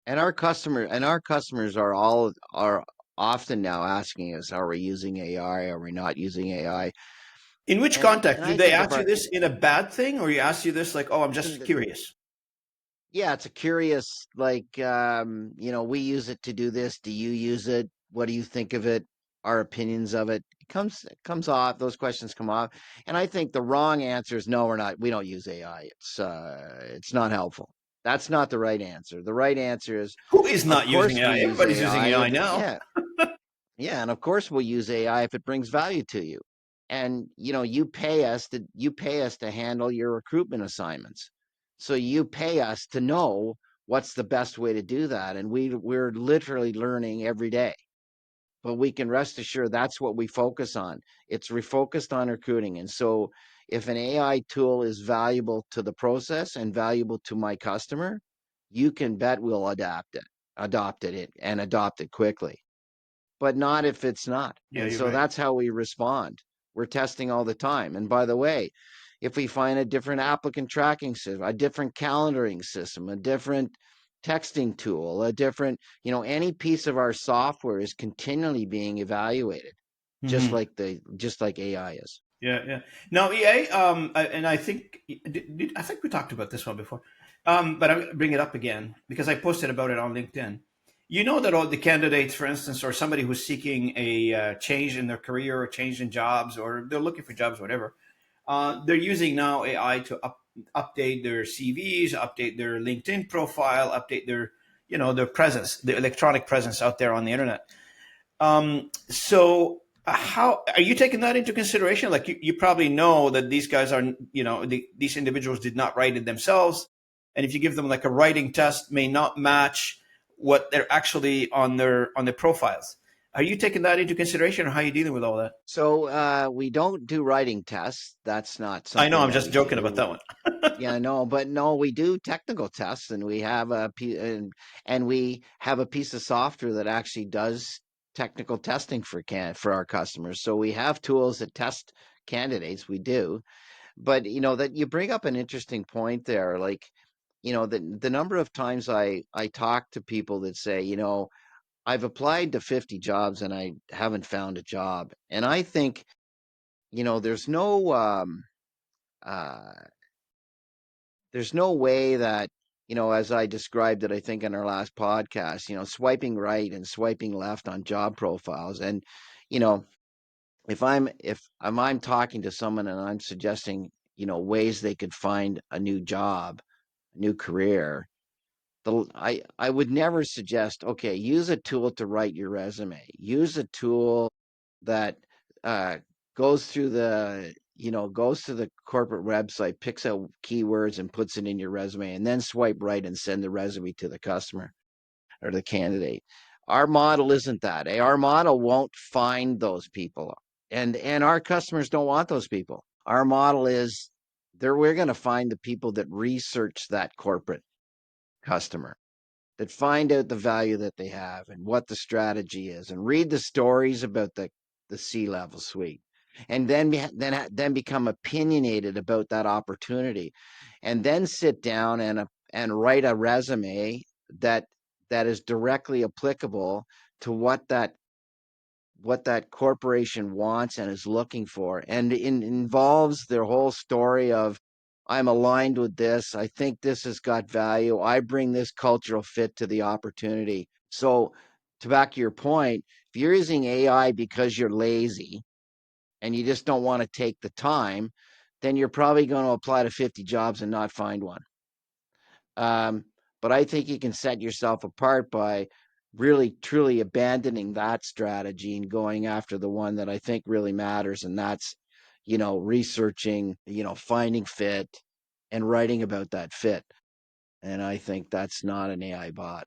And our customers are often now asking us, are we using AI? Are we not using AI? In which And context? Do I they think of ask you our this in a bad thing, or you ask you this like, oh, I'm just in curious? yeah, it's a curious, like, we use it to do this. Do you use it? What do you think of it? Our opinions of it. It comes off. Those questions come off, and I think the wrong answer is no. We don't use AI. It's not helpful. That's not the right answer. The right answer is, Who is of not using course, we AI? use Everybody's using AI. AI now. Yeah, yeah, and of course we'll use AI if it brings value to you. And you pay us to handle your recruitment assignments. So you pay us to know what's the best way to do that. And we're literally learning every day. But we can rest assured that's what we focus on. It's refocused on recruiting. And so if an AI tool is valuable to the process and valuable to my customer, you can bet we'll adopt it quickly, but not if it's not. Yeah, And you're so right. that's how we respond. We're testing all the time. And by the way, if we find a different applicant tracking system, a different calendaring system, a different texting tool, a different, any piece of our software is continually being evaluated, just Hmm. like AI is. Yeah, yeah. No, EA, and I think we talked about this one before, but I'll bring it up again because I posted about it on LinkedIn. You know that all the candidates, for instance, or somebody who's seeking a change in their career or change in jobs, or they're looking for jobs, whatever, they're using now AI to update their CVs, update their LinkedIn profile, update their presence, their electronic presence out there on the internet. So how are you taking that into consideration? Like you probably know that these guys are, these individuals did not write it themselves. And if you give them like a writing test may not match what they're actually on their profiles. Are you taking that into consideration, or how are you dealing with all that? So we don't do writing tests. That's not I know something I'm that just we joking about that do. one. Yeah, no, but no, we do technical tests, and we have a piece of software that actually does technical testing for our customers. So we have tools that test candidates. We do, but that you bring up an interesting point there. Like, the number of times I talk to people that say, I've applied to 50 jobs and I haven't found a job, and I think there's no uh there's no way that, as I described it, I think in our last podcast, swiping right and swiping left on job profiles. And, you know, if I'm talking to someone and I'm suggesting, ways they could find a new job, a new career, I would never suggest, okay, use a tool to write your resume. Use a tool that uh, goes to the corporate website, picks out keywords and puts it in your resume, and then swipe right and send the resume to the customer or the candidate. Our model isn't that. Our model won't find those people, and our customers don't want those people. Our model is we're going to find the people that research that corporate customer, that find out the value that they have and what the strategy is, and read the stories about the C-level suite, and then become opinionated about that opportunity, and then sit down and write a resume that that is directly applicable to what that corporation wants and is looking for, and involves their whole story of, I'm aligned with this, I think this has got value, I bring this cultural fit to the opportunity. So, to back to your point, if you're using AI because you're lazy and you just don't want to take the time, then you're probably going to apply to 50 jobs and not find one. um, but I think you can set yourself apart by really truly abandoning that strategy and going after the one that I think really matters. And that's, researching, finding fit and writing about that fit. And I think that's not an AI bot.